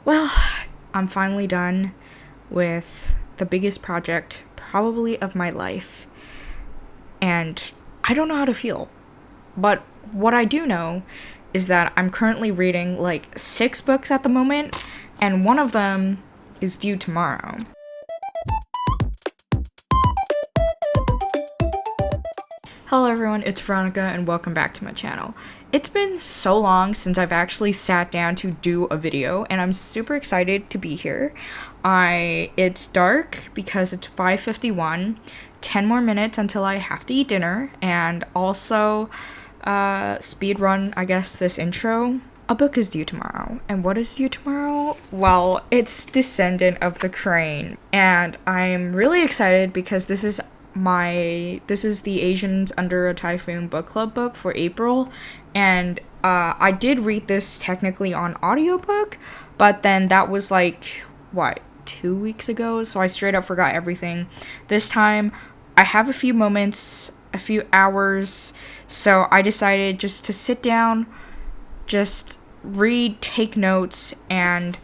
Well, I'm finally done with the biggest project probably of my life. And I don't know how to feel. But what I do know is that I'm currently reading like 6 books at the moment, and one of them is due tomorrow. Hello everyone, it's Veronica and welcome back to my channel. It's been so long since I've actually sat down to do a video and I'm super excited to be here. It's dark because it's 5:51, 10 more minutes until I have to eat dinner, and also speed run, I guess, this intro. A book is due tomorrow. And what is due tomorrow? Well, it's Descendant of the Crane. And I'm really excited because this is the Asians Under a Typhoon book club book for April, and I did read this technically on audiobook, but then that was like 2 weeks ago, so I straight up forgot everything. This time I have a few moments, a few hours, so I decided just to sit down, just read, take notes, and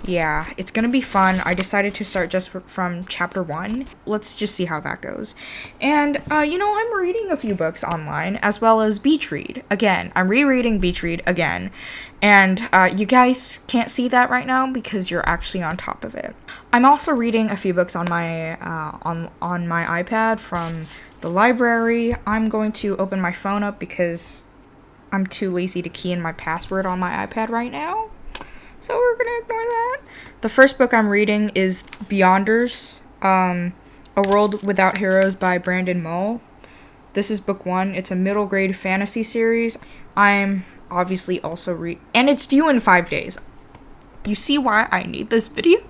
yeah, it's gonna be fun. I decided to start just from chapter 1. Let's just see how that goes. And, I'm reading a few books online, as well as Beach Read. Again, I'm rereading Beach Read again. And, you guys can't see that right now because you're actually on top of it. I'm also reading a few books on my, on my iPad from the library. I'm going to open my phone up because I'm too lazy to key in my password on my iPad right now. So we're gonna ignore that. The first book I'm reading is Beyonders, A World Without Heroes by Brandon Mull. This is book 1. It's a middle grade fantasy series. I'm obviously also and it's due in 5 days. You see why I need this video?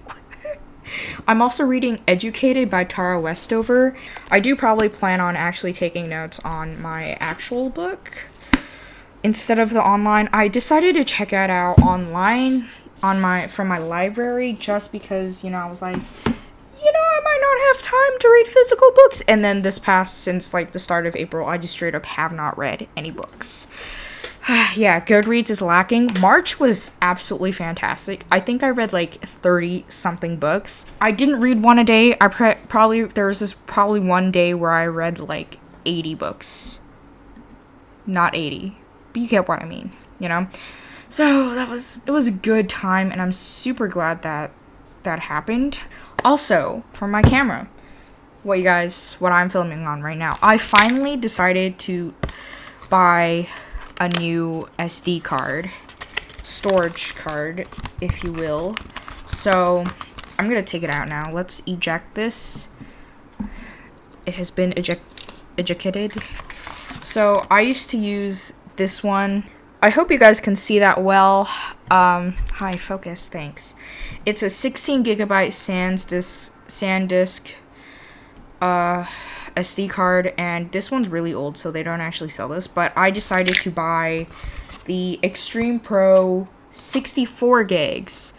I'm also reading Educated by Tara Westover. I do probably plan on actually taking notes on my actual book instead of the online. I decided to check it out online from my library just because, I was like, I might not have time to read physical books. And then since like the start of April, I just straight up have not read any books. Yeah, Goodreads is lacking. March was absolutely fantastic. I think I read like 30 something books. I didn't read one a day. There was this probably one day where I read like 80 books. Not 80. But you get what I mean, So it was a good time, and I'm super glad that happened. Also, for my camera, what I'm filming on right now, I finally decided to buy a new SD card, storage card, if you will. So I'm gonna take it out now. Let's eject this. It has been ejected. So I used to use this one. I hope you guys can see that well. Hi, focus, thanks. It's a 16 gigabyte SanDisk SD card, and this one's really old, so they don't actually sell this, but I decided to buy the Extreme Pro 64 gigs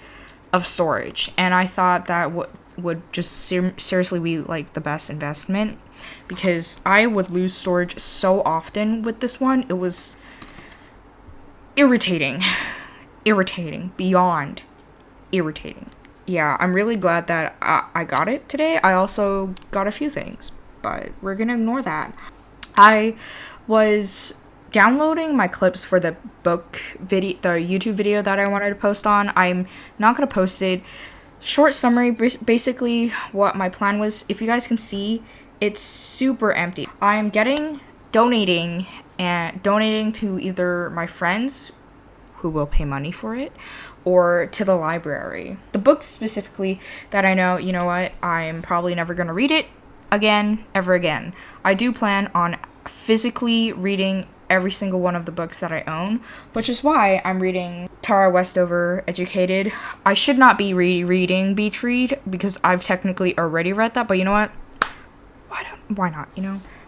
of storage, and I thought that would just seriously be like the best investment, because I would lose storage so often with this one. It was irritating, beyond irritating. Yeah, I'm really glad that I got it today. I also got a few things, but we're gonna ignore that. I was downloading my clips for the YouTube video that I wanted to post on. I'm not gonna post it. Short summary, basically what my plan was. If you guys can see, it's super empty. I'm donating to either my friends, who will pay money for it, or to the library. The books specifically that I know, I'm probably never going to read it ever again. I do plan on physically reading every single one of the books that I own, which is why I'm reading Tara Westover, Educated. I should not be rereading Beach Read because I've technically already read that, but you know what? Why not,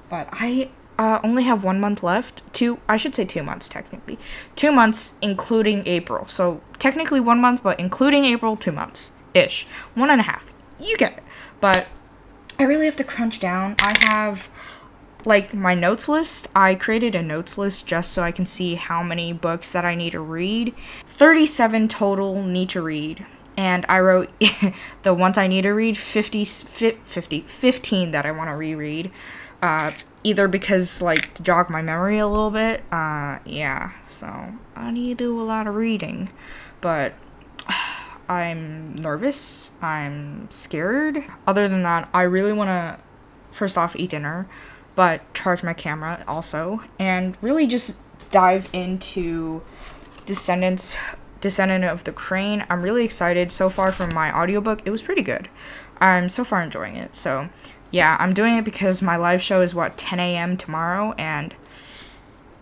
But I only have 1 month left. 2 months technically. 2 months including April. So technically 1 month, but including April, 2 months-ish. 1.5. You get it. But I really have to crunch down. I have like my notes list. I created a notes list just so I can see how many books that I need to read. 37 total need to read. and I wrote the ones I need to read, 15 that I want to reread. Either because, like, to jog my memory a little bit. Yeah, so I need to do a lot of reading. But I'm nervous. I'm scared. Other than that, I really want to, first off, eat dinner, but charge my camera also, and really just dive into Descendant of the Crane. I'm really excited so far from my audiobook. It was pretty good. I'm so far enjoying it. So yeah, I'm doing it because my live show is 10 a.m. tomorrow, and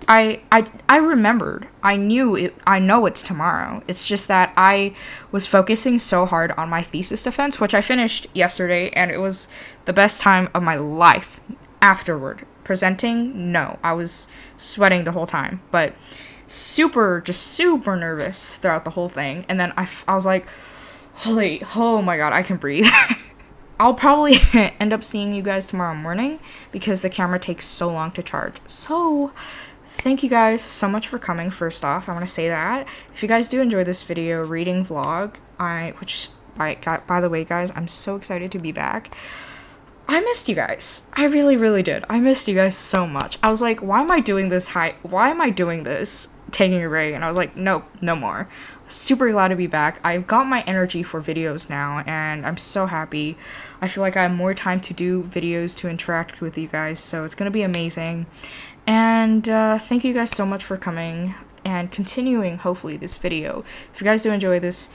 I remembered. I know it's tomorrow. It's just that I was focusing so hard on my thesis defense, which I finished yesterday, and it was the best time of my life. Afterward, presenting, no, I was sweating the whole time, but super nervous throughout the whole thing. And then I was like, oh my god, I can breathe. I'll probably end up seeing you guys tomorrow morning because the camera takes so long to charge. So thank you guys so much for coming. First off, I want to say that if you guys do enjoy this video reading vlog, by the way, guys, I'm so excited to be back. I missed you guys. I really did. I missed you guys so much. I was like, why am I doing this taking a break? And I was like, nope, no more. Super glad to be back. I've got my energy for videos now, and I'm so happy. I feel like I have more time to do videos, to interact with you guys, so it's gonna be amazing. And thank you guys so much for coming and continuing, hopefully, this video. If you guys do enjoy this,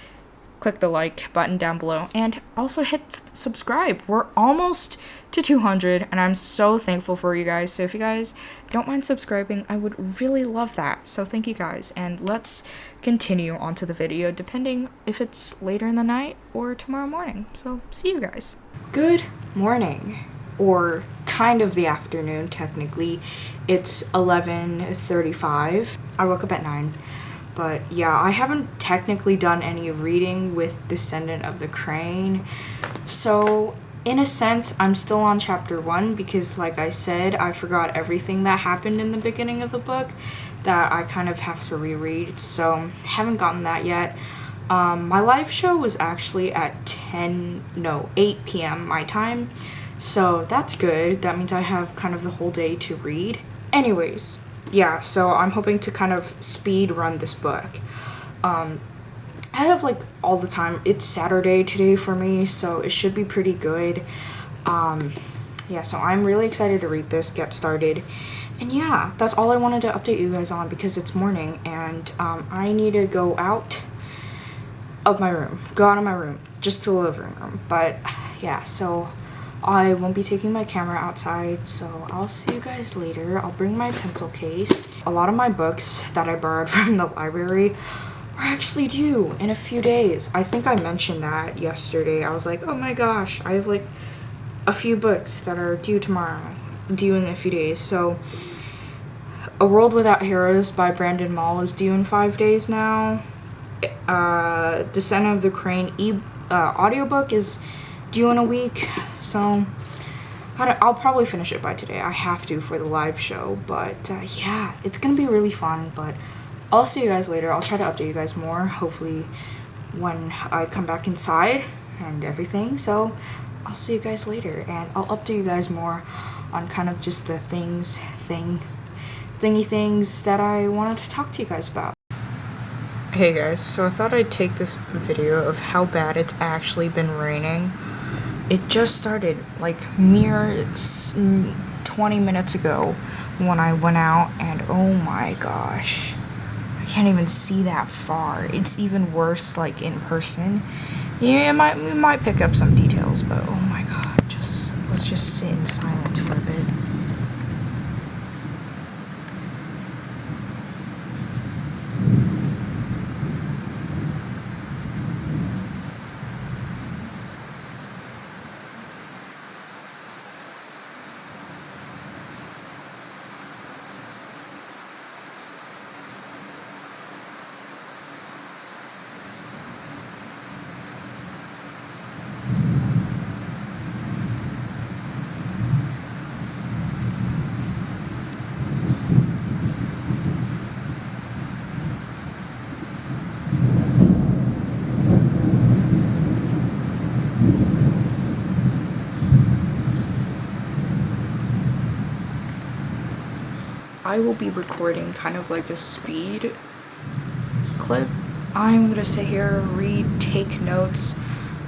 click the like button down below, and also hit subscribe. We're almost to 200, and I'm so thankful for you guys. So if you guys don't mind subscribing, I would really love that. So thank you guys, and let's continue on to the video, depending if it's later in the night or tomorrow morning. So see you guys. Good morning, or kind of the afternoon. Technically it's 11:35. I woke up at 9. But yeah, I haven't technically done any reading with Descendant of the Crane. So in a sense, I'm still on chapter 1 because, like I said, I forgot everything that happened in the beginning of the book that I kind of have to reread. So haven't gotten that yet. My live show was actually at 8 p.m. my time. So that's good. That means I have kind of the whole day to read. Anyways, yeah, so I'm hoping to kind of speed run this book. I have like all the time. It's Saturday today for me, so it should be pretty good. Yeah, so I'm really excited to read this, get started. And yeah, that's all I wanted to update you guys on because it's morning, and I need to go out of my room. Just to the living room. But yeah, so I won't be taking my camera outside, so I'll see you guys later. I'll bring my pencil case. A lot of my books that I borrowed from the library are actually due in a few days. I think I mentioned that yesterday. I was like, oh my gosh, I have like a few books that are due in a few days. So A World Without Heroes by Brandon Mall is due in 5 days now. Descent of the Crane audiobook is due in a week, so I'll probably finish it by today. I have to for the live show, but yeah, it's gonna be really fun. But I'll see you guys later. I'll try to update you guys more, hopefully when I come back inside and everything. So I'll see you guys later, and I'll update you guys more on kind of just the thingy things that I wanted to talk to you guys about. Hey guys, so I thought I'd take this video of how bad it's actually been raining. It just started like mere 20 minutes ago when I went out, and oh my gosh, I can't even see that far. It's even worse like in person. Yeah, we might pick up some details, but oh my god, let's just sit in silence for a bit. I will be recording kind of like a speed clip. I'm gonna sit here, read, take notes.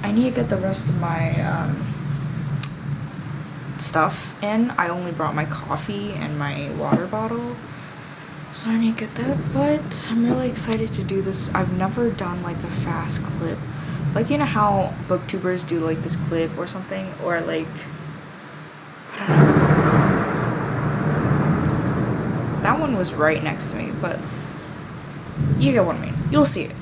I need to get the rest of my stuff in. I only brought my coffee and my water bottle, so I need to get that, but I'm really excited to do this. I've never done like a fast clip. Like, you know how booktubers do like this clip or something, or like, I don't know. That one was right next to me, but you get what I mean. You'll see it.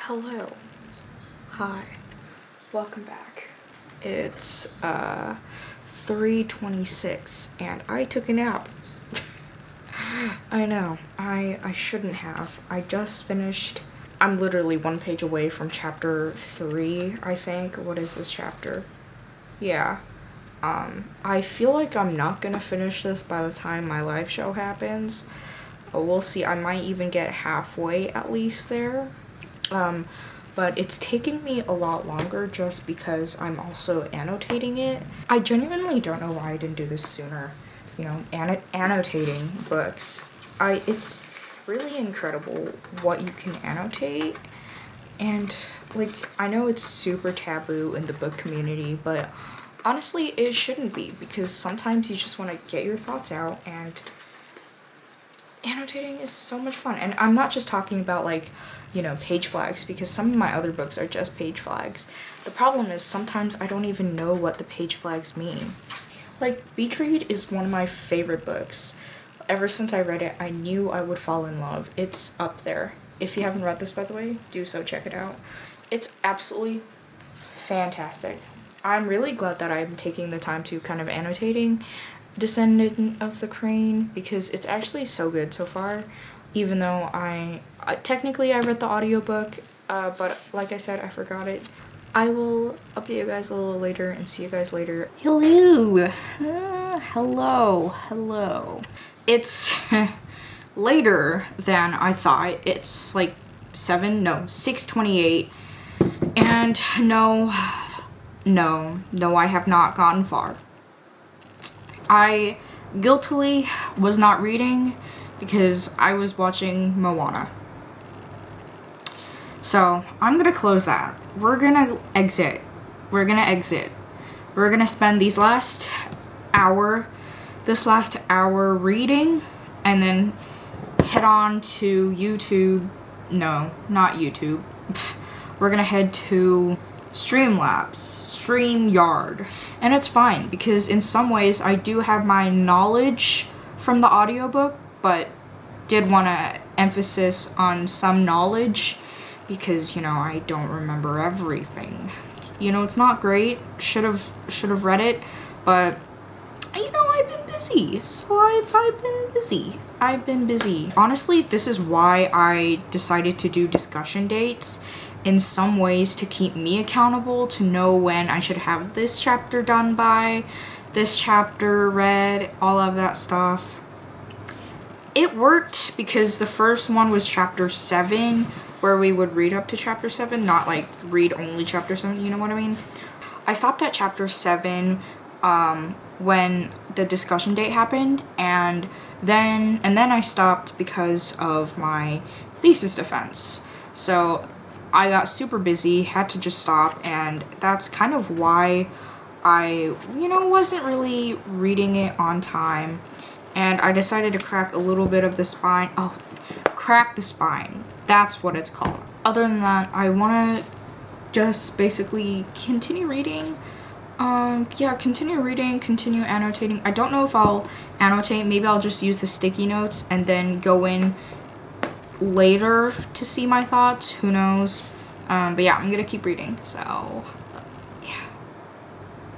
Hello. Hi. Welcome back. It's 3:26 and I took a nap. I know. I shouldn't have. I just finished. I'm literally one page away from chapter 3, I think. What is this chapter? Yeah. I feel like I'm not gonna finish this by the time my live show happens. We'll see. I might even get halfway at least there. But it's taking me a lot longer just because I'm also annotating it. I genuinely don't know why I didn't do this sooner. You know, annotating books. It's really incredible what you can annotate. And, like, I know it's super taboo in the book community, but honestly, it shouldn't be, because sometimes you just want to get your thoughts out, and annotating is so much fun. And I'm not just talking about, like, you know, page flags, because some of my other books are just page flags. The problem is sometimes I don't even know what the page flags mean. Like, Beach Read is one of my favorite books. Ever since I read it, I knew I would fall in love. It's up there. If you haven't read this, by the way, do so, check it out. It's absolutely fantastic. I'm really glad that I'm taking the time to kind of annotating Descendant of the Crane, because it's actually so good so far. Even though technically I read the audiobook, but like I said, I forgot it. I will update you guys a little later and see you guys later. Hello. Hello. It's later than I thought. It's like 6:28. And no, I have not gotten far. I guiltily was not reading because I was watching Moana. So I'm gonna close that. We're gonna exit. We're gonna spend this last hour reading, and then head on to YouTube. No, not YouTube. We're gonna head to StreamYard. And it's fine, because in some ways I do have my knowledge from the audiobook, but did want to emphasis on some knowledge, because, you know, I don't remember everything. You know, it's not great. Should have read it, but, you know, I've been busy. So I've been busy. Honestly, this is why I decided to do discussion dates, in some ways to keep me accountable, to know when I should have this chapter done by, this chapter read, all of that stuff. It worked because the first one was chapter 7, where we would read up to chapter 7, not like read only chapter 7, you know what I mean? I stopped at chapter 7 when the discussion date happened, and then I stopped because of my thesis defense. So I got super busy, had to just stop, and that's kind of why I, wasn't really reading it on time. And I decided to crack a little bit of the spine. Oh, crack the spine. That's what it's called. Other than that, I want to just basically continue reading. Continue reading, continue annotating. I don't know if I'll annotate. Maybe I'll just use the sticky notes and then go in later to see my thoughts. Who knows? But yeah, I'm gonna keep reading. So, yeah.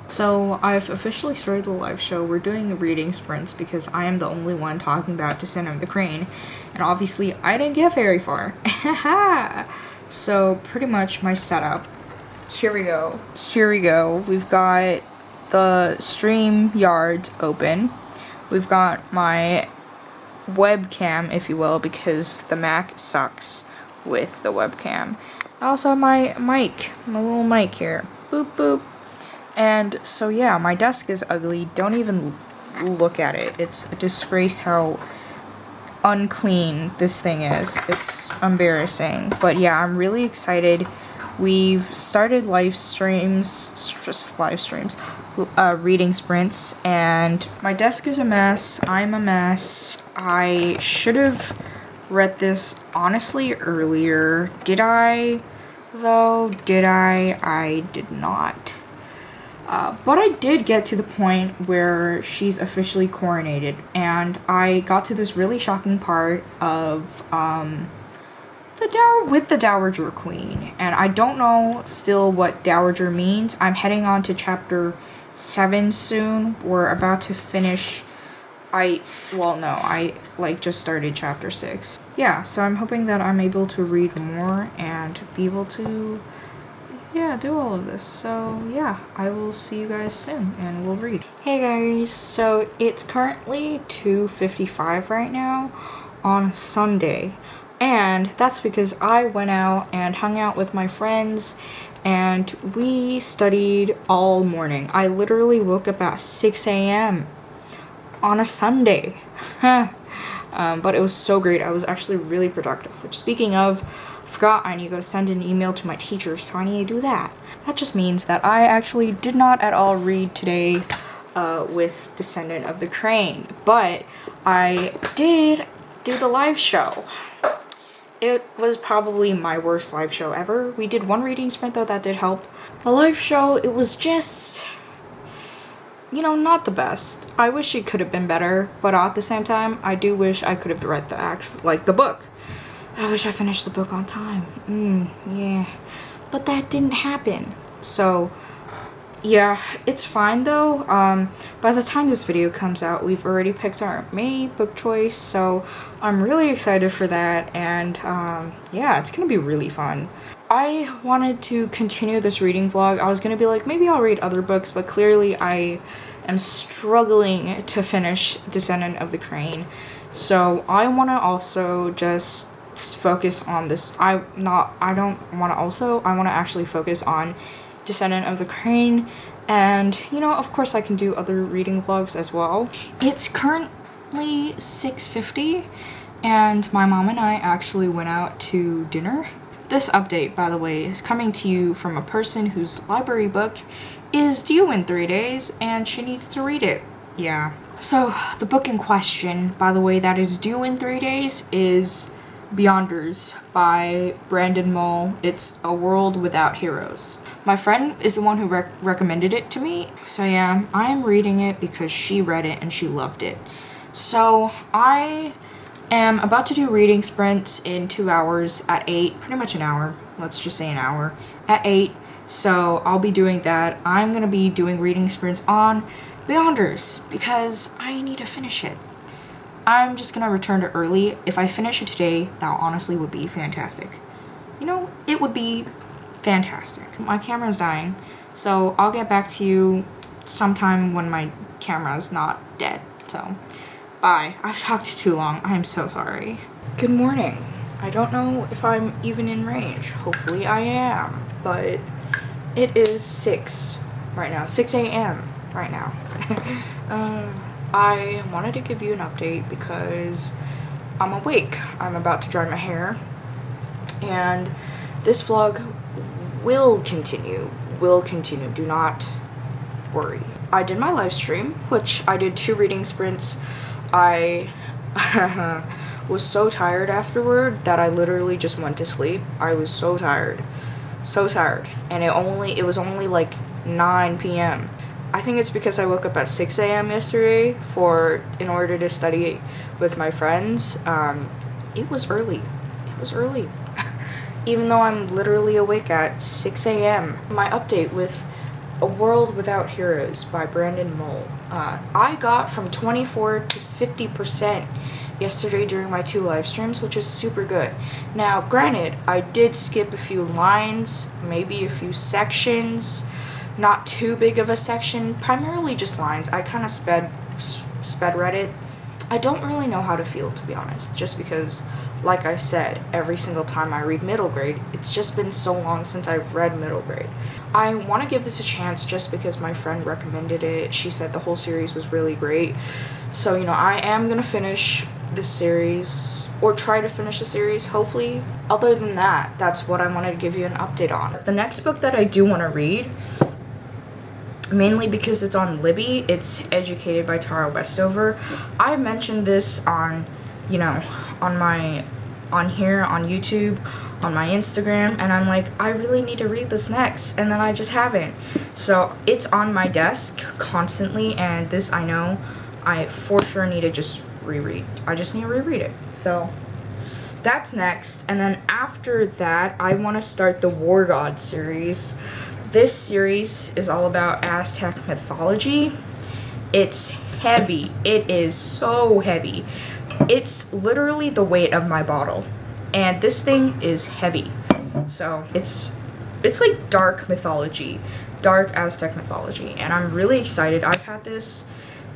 So I've officially started the live show. We're doing reading sprints because I am the only one talking about Descent of the Crane. And obviously, I didn't get very far. So pretty much my setup. Here we go. We've got the StreamYards open. We've got my webcam, if you will, because the Mac sucks with the webcam. I also have my mic, my little mic here. Boop, boop. And so yeah, my desk is ugly. Don't even look at it. It's a disgrace how unclean this thing is. It's embarrassing. But yeah, I'm really excited. We've started reading sprints, and my desk is a mess. I'm a mess. I should have read this honestly earlier. Did I, though? I did not. But I did get to the point where she's officially coronated, and I got to this really shocking part of, the Dowager Queen, and I don't know still what Dowager means. I'm heading on to chapter 7 soon. We're about to finish. I just started chapter 6. Yeah, so I'm hoping that I'm able to read more and be able to, do all of this. So yeah, I will see you guys soon and we'll read. Hey guys, so it's currently 2:55 right now on Sunday. And that's because I went out and hung out with my friends and we studied all morning. I literally woke up at 6 a.m. on a Sunday. But it was so great. I was actually really productive. Which, speaking of, I forgot I need to go send an email to my teacher, so I need to do that. That just means that I actually did not at all read today with Descendant of the Crane. But I did do the live show. It was probably my worst live show ever. We did one reading sprint though, that did help. The live show, it was just, not the best. I wish it could have been better, but at the same time, I do wish I could have read the book. I wish I finished the book on time. Yeah. But that didn't happen. So, yeah, it's fine though. By the time this video comes out, we've already picked our May book choice, so I'm really excited for that, and yeah, it's gonna be really fun. I wanted to continue this reading vlog. I was gonna be like, maybe I'll read other books, but clearly I am struggling to finish Descendant of the Crane. So I want to also just focus on this. I want to actually focus on Descendant of the Crane, and of course I can do other reading vlogs as well. It's currently 6:50 and my mom and I actually went out to dinner. This update, by the way, is coming to you from a person whose library book is due in 3 days and she needs to read it. Yeah. So the book in question, by the way, that is due in 3 days is Beyonders by Brandon Mull. It's a world without heroes. My friend is the one who recommended it to me. So yeah, I'm reading it because she read it and she loved it. So I am about to do reading sprints in 2 hours at 8, pretty much an hour. Let's just say an hour at 8. So I'll be doing that. I'm going to be doing reading sprints on Beyonders because I need to finish it. I'm just going to return to early. If I finish it today, that honestly would be fantastic. It would be fantastic. My camera's dying, so I'll get back to you sometime when my camera's not dead. So, Bye. I've talked too long. I'm so sorry. Good morning. I don't know if I'm even in range. Hopefully I am. But it is 6 right now. 6 a.m. right now. I wanted to give you an update because I'm awake. I'm about to dry my hair. And this vlog will continue. Do not worry. I did my live stream, which I did 2 reading sprints. I was so tired afterward that I literally just went to sleep. I was so tired. And it was only like 9 p.m. I think it's because I woke up at 6 a.m. yesterday in order to study with my friends. It was early. Even though I'm literally awake at 6 a.m. My update with A World Without Heroes by Brandon Mull. I got from 24 to 50% yesterday during my 2 live streams, which is super good. Now, granted, I did skip a few lines, maybe a few sections, not too big of a section, primarily just lines. I kind of sped read it. I don't really know how to feel, to be honest, just because, like I said, every single time I read middle grade, it's just been so long since I've read middle grade. I want to give this a chance just because my friend recommended it. She said the whole series was really great. So, I am going to finish this series, or try to finish the series, hopefully. Other than that, that's what I wanted to give you an update on. The next book that I do want to read, mainly because it's on Libby, it's Educated by Tara Westover. I mentioned this on here on YouTube, on my Instagram, and I'm like, I really need to read this next, and then I just haven't. So it's on my desk constantly, and this I know I for sure need to just reread. I just need to reread it. So that's next, and then after that, I want to start the War God series. This series is all about Aztec mythology. It's heavy. It is so heavy. It's literally the weight of my bottle. And this thing is heavy. So it's like dark mythology. Dark Aztec mythology. And I'm really excited. I've had this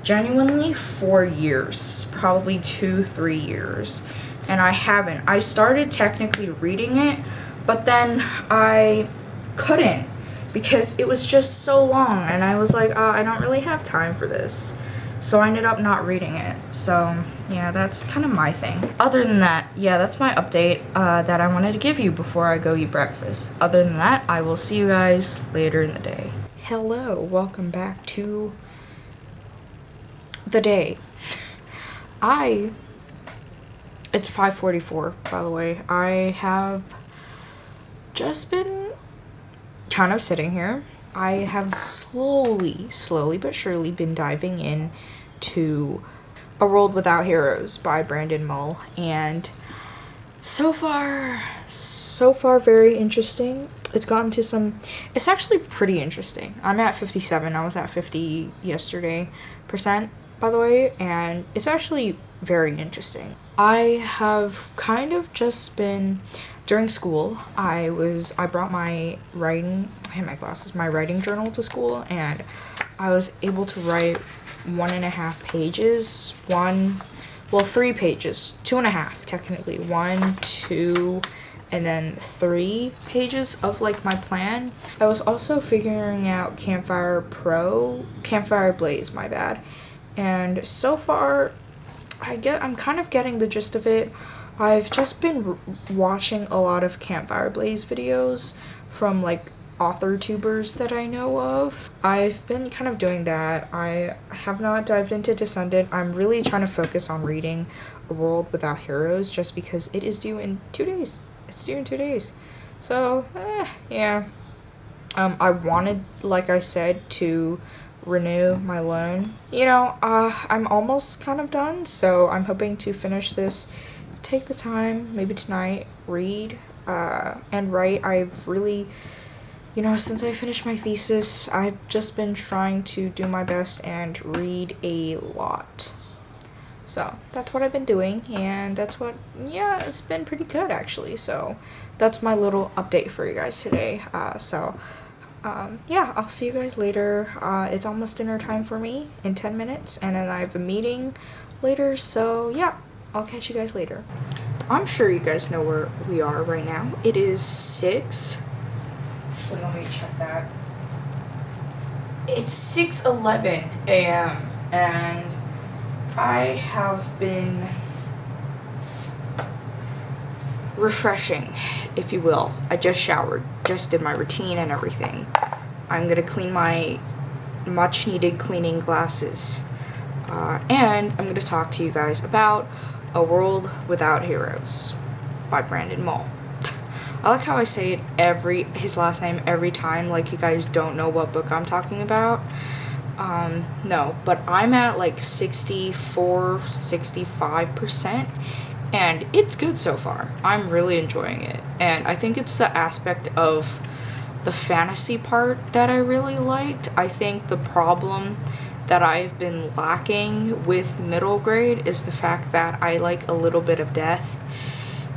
genuinely for years. Probably 2-3 years. And I haven't. I started technically reading it, but then I couldn't, because it was just so long, and I was like, I don't really have time for this. So I ended up not reading it. So yeah, that's kind of my thing. Other than that, yeah, that's my update that I wanted to give you before I go eat breakfast. Other than that, I will see you guys later in the day. Hello, welcome back to the day. It's 5:44, by the way. I have just been kind of sitting here. I have slowly but surely been diving in to A World Without Heroes by Brandon Mull, and so far very interesting. It's actually pretty interesting. I'm at 57. I was at 50 yesterday percent, by the way, and it's actually very interesting. I have kind of just been, during school, I brought my writing journal to school, and I was able to write 1.5 pages, 3 pages, 2.5 technically, 1, 2, and then 3 pages of like my plan. I was also figuring out Campfire Blaze, my bad, and so far I'm kind of getting the gist of it. I've just been watching a lot of Campfire Blaze videos from like author tubers that I know of. I've been kind of doing that. I have not dived into Descendant. I'm really trying to focus on reading A World Without Heroes just because it is due in 2 days. It's due in 2 days. So, yeah. I wanted, like I said, to renew my loan. I'm almost kind of done, so I'm hoping to finish this, take the time, maybe tonight, read, and write. I've really, since I finished my thesis, I've just been trying to do my best and read a lot. So that's what I've been doing, and it's been pretty good actually. So that's my little update for you guys today. I'll see you guys later. It's almost dinner time for me in 10 minutes, and then I have a meeting later. So yeah, I'll catch you guys later. I'm sure you guys know where we are right now. It is 6. So let me check that. It's 6:11 a.m. and I have been refreshing, if you will. I just showered, just did my routine and everything. I'm gonna clean my much needed cleaning glasses. And I'm gonna talk to you guys about A World Without Heroes by Brandon Mull. I like how I say it his last name every time, like you guys don't know what book I'm talking about. No, but I'm at like 64, 65%, and it's good so far. I'm really enjoying it, and I think it's the aspect of the fantasy part that I really liked. I think the problem that I've been lacking with middle grade is the fact that I like a little bit of death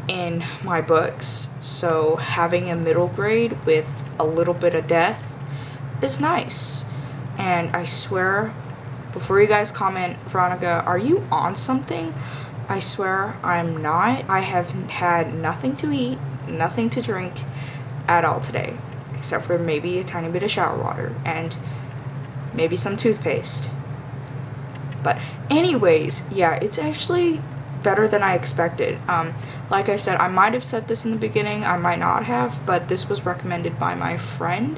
in my books, so having a middle grade with a little bit of death is nice. And I swear, before you guys comment, Veronica, are you on something? I swear I'm not. I have had nothing to eat, nothing to drink at all today, except for maybe a tiny bit of shower water and maybe some toothpaste. But anyways, yeah, it's actually better than I expected. Like I said, I might have said this in the beginning, I might not have, but this was recommended by my friend,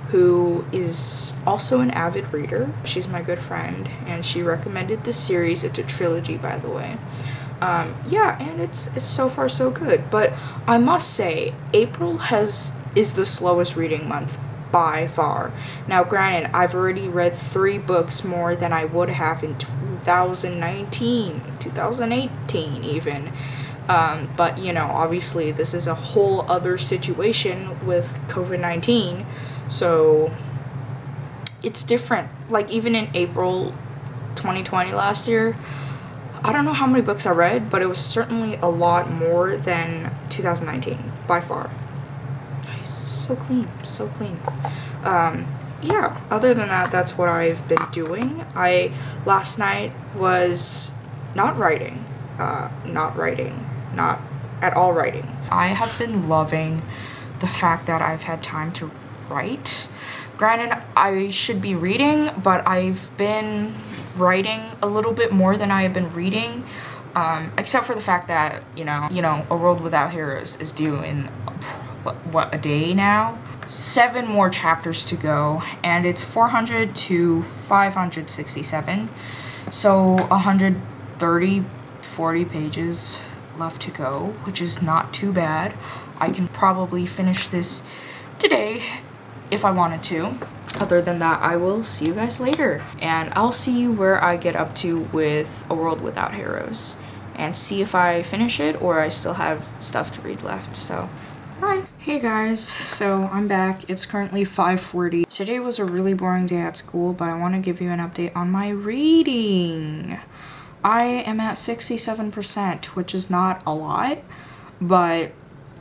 who is also an avid reader. She's my good friend, and she recommended this series. It's a trilogy, by the way. Yeah, and it's so far so good. But I must say, April is the slowest reading month by far. Now, granted, I've already read 3 books more than I would have in 2019, 2018 even. But, you know, obviously this is a whole other situation with COVID-19, so it's different. Like, even in April 2020 last year, I don't know how many books I read, but it was certainly a lot more than 2019, by far. Nice. So clean, so clean. Yeah, other than that, that's what I've been doing. Last night was not at all writing. I have been loving the fact that I've had time to write. Granted, I should be reading, but I've been writing a little bit more than I have been reading, except for the fact that, you know, A World Without Heroes is due in, what, a day now? 7 more chapters to go, and it's 400 to 567, so 40 pages left to go, which is not too bad. I can probably finish this today if I wanted to. Other than that, I will see you guys later, and I'll see you where I get up to with A World Without Heroes, and see if I finish it or I still have stuff to read left. So bye. Hey guys, so I'm back. It's currently 5:40. Today was a really boring day at school, but I want to give you an update on my reading. I am at 67%, which is not a lot, but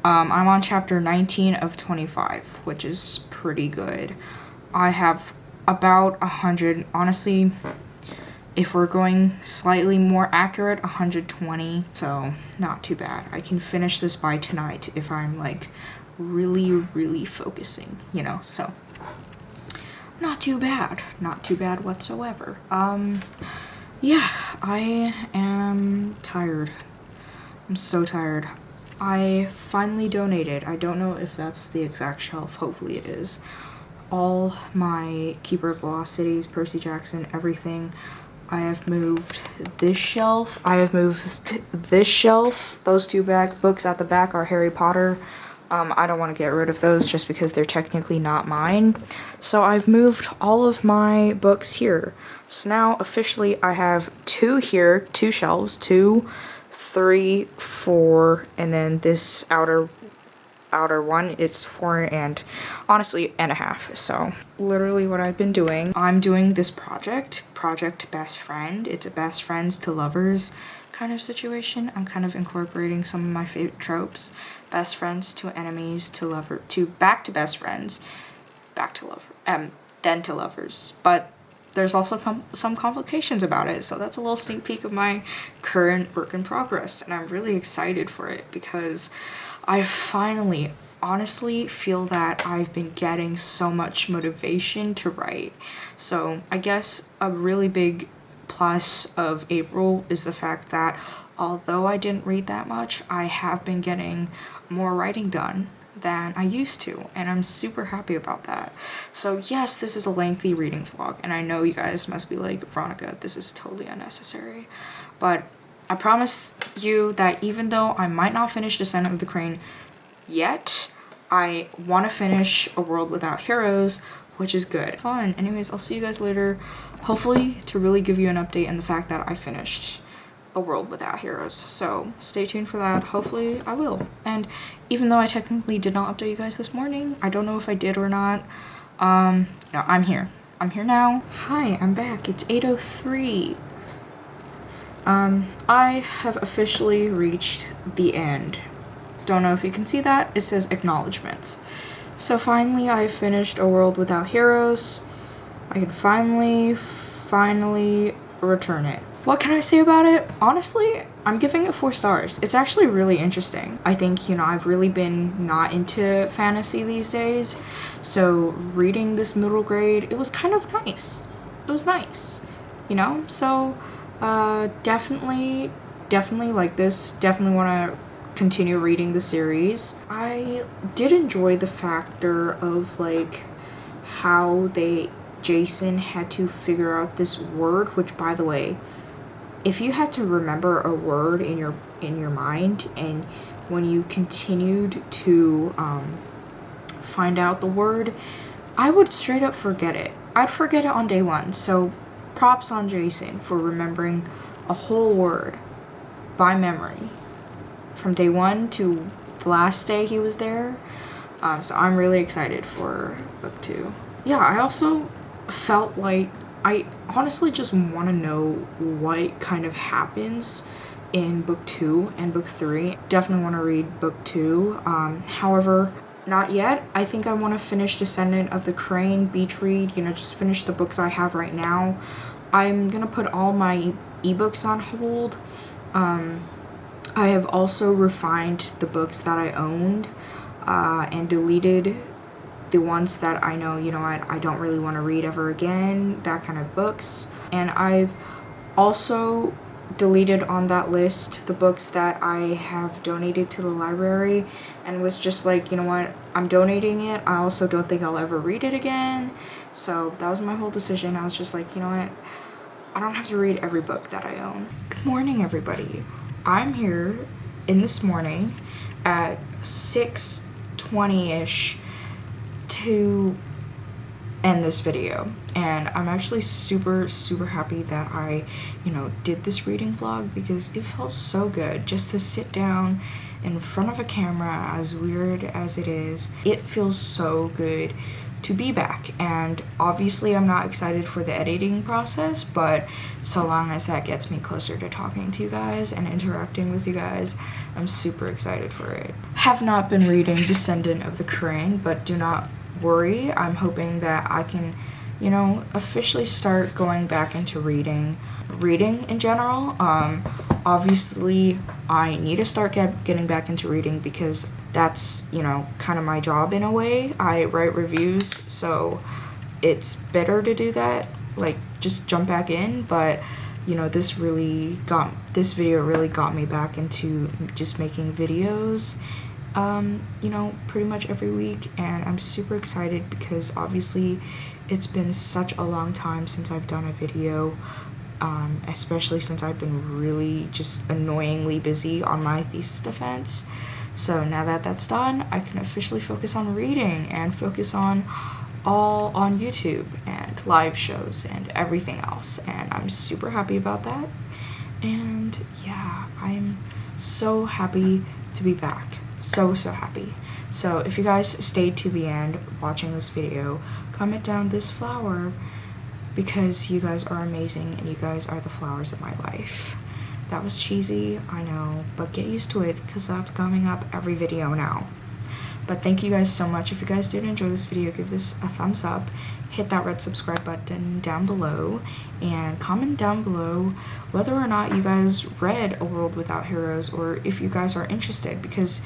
I'm on chapter 19 of 25, which is pretty good. I have about 100, honestly, if we're going slightly more accurate, 120, so not too bad. I can finish this by tonight if I'm like really focusing, you know, so not too bad whatsoever. Yeah, I am tired. I'm so tired. I finally donated. I don't know if that's the exact shelf, hopefully it is. All my Keeper of Velocities, Percy Jackson, everything. I have moved this shelf. Those 2 books at the back are Harry Potter. I don't want to get rid of those just because they're technically not mine. So I've moved all of my books here. So now officially I have 2 here, 2 shelves, 2, 3, 4, and then this outer one, it's 4 and honestly and a half. So literally what I've been doing, I'm doing this project Best Friend. It's a best friends to lovers kind of situation. I'm kind of incorporating some of my favorite tropes. Best friends to enemies to back to best friends, back to lover, then to lovers. But there's also some complications about it. So that's a little sneak peek of my current work in progress. And I'm really excited for it because I finally honestly feel that I've been getting so much motivation to write. So I guess a really big plus of April is the fact that although I didn't read that much, I have been getting more writing done than I used to, and I'm super happy about that. So yes, this is a lengthy reading vlog, and I know you guys must be like, Veronica, this is totally unnecessary, but I promise you that even though I might not finish Descent of the Crane yet, I want to finish A World Without Heroes, which is good. Fun. Anyways, I'll see you guys later, hopefully to really give you an update on the fact that I finished A World Without Heroes. So stay tuned for that. Hopefully I will. And even though I technically did not update you guys this morning, I don't know if I did or not. No, I'm here. I'm here now. Hi, I'm back. It's 8:03. I have officially reached the end. Don't know if you can see that. It says acknowledgements. So finally I finished A World Without Heroes. I can finally return it. What can I say about it? Honestly, I'm giving it 4 stars. It's actually really interesting. I think, you know, I've really been not into fantasy these days. So reading this middle grade, it was kind of nice. It was nice, you know? So definitely like this. Definitely want to continue reading the series. I did enjoy the factor of like how Jason had to figure out this word, which by the way, if you had to remember a word in your mind and when you continued to find out the word, I would straight up forget it. I'd forget it on day 1. So props on Jason for remembering a whole word by memory from day 1 to the last day he was there. So I'm really excited for book 2. Yeah, I also felt like I honestly just want to know what kind of happens in book 2 and book 3. Definitely want to read book 2. However, not yet. I think I want to finish Descendant of the Crane, beach read, you know, just finish the books I have right now. I'm gonna put all my ebooks on hold. I have also refined the books that I owned and deleted the ones that I know, you know, I don't really want to read ever again, that kind of books. And I've also deleted on that list the books that I have donated to the library and was just like, you know what, I'm donating it. I also don't think I'll ever read it again. So that was my whole decision. I was just like, you know what, I don't have to read every book that I own. Good morning, everybody. I'm here in this morning at 6:20ish to end this video, and I'm actually super happy that I, you know, did this reading vlog because it felt so good just to sit down in front of a camera, as weird as it is. It feels so good to be back, and obviously I'm not excited for the editing process, but so long as that gets me closer to talking to you guys and interacting with you guys, I'm super excited for it. Have not been reading Descendant of the Crane, but do not worry. I'm hoping that I can, you know, officially start going back into reading in general. Obviously I need to start getting back into reading because that's, you know, kind of my job in a way. I write reviews, so it's better to do that, like just jump back in. But you know, this video really got me back into just making videos, you know, pretty much every week, and I'm super excited because obviously it's been such a long time since I've done a video, especially since I've been really just annoyingly busy on my thesis defense. So now that that's done, I can officially focus on reading and focus on YouTube and live shows and everything else, and I'm super happy about that. And yeah, I'm so happy to be back. So happy. So if you guys stayed to the end watching this video, comment down this flower because you guys are amazing and you guys are the flowers of my life. That was cheesy, I know, but get used to it because that's coming up every video now. But thank you guys so much. If you guys did enjoy this video, give this a thumbs up, hit that red subscribe button down below and comment down below whether or not you guys read A World Without Heroes or if you guys are interested, because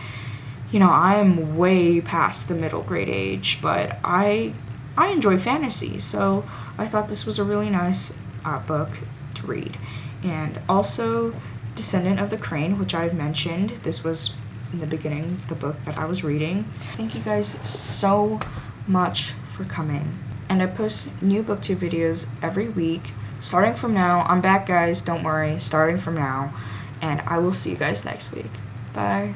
you know, I'm way past the middle grade age, but I enjoy fantasy, so I thought this was a really nice book to read. And also Descendant of the Crane, which I've mentioned. This was in the beginning, the book that I was reading. Thank you guys so much for coming. And I post new BookTube videos every week. Starting from now, I'm back guys, don't worry, starting from now. And I will see you guys next week. Bye.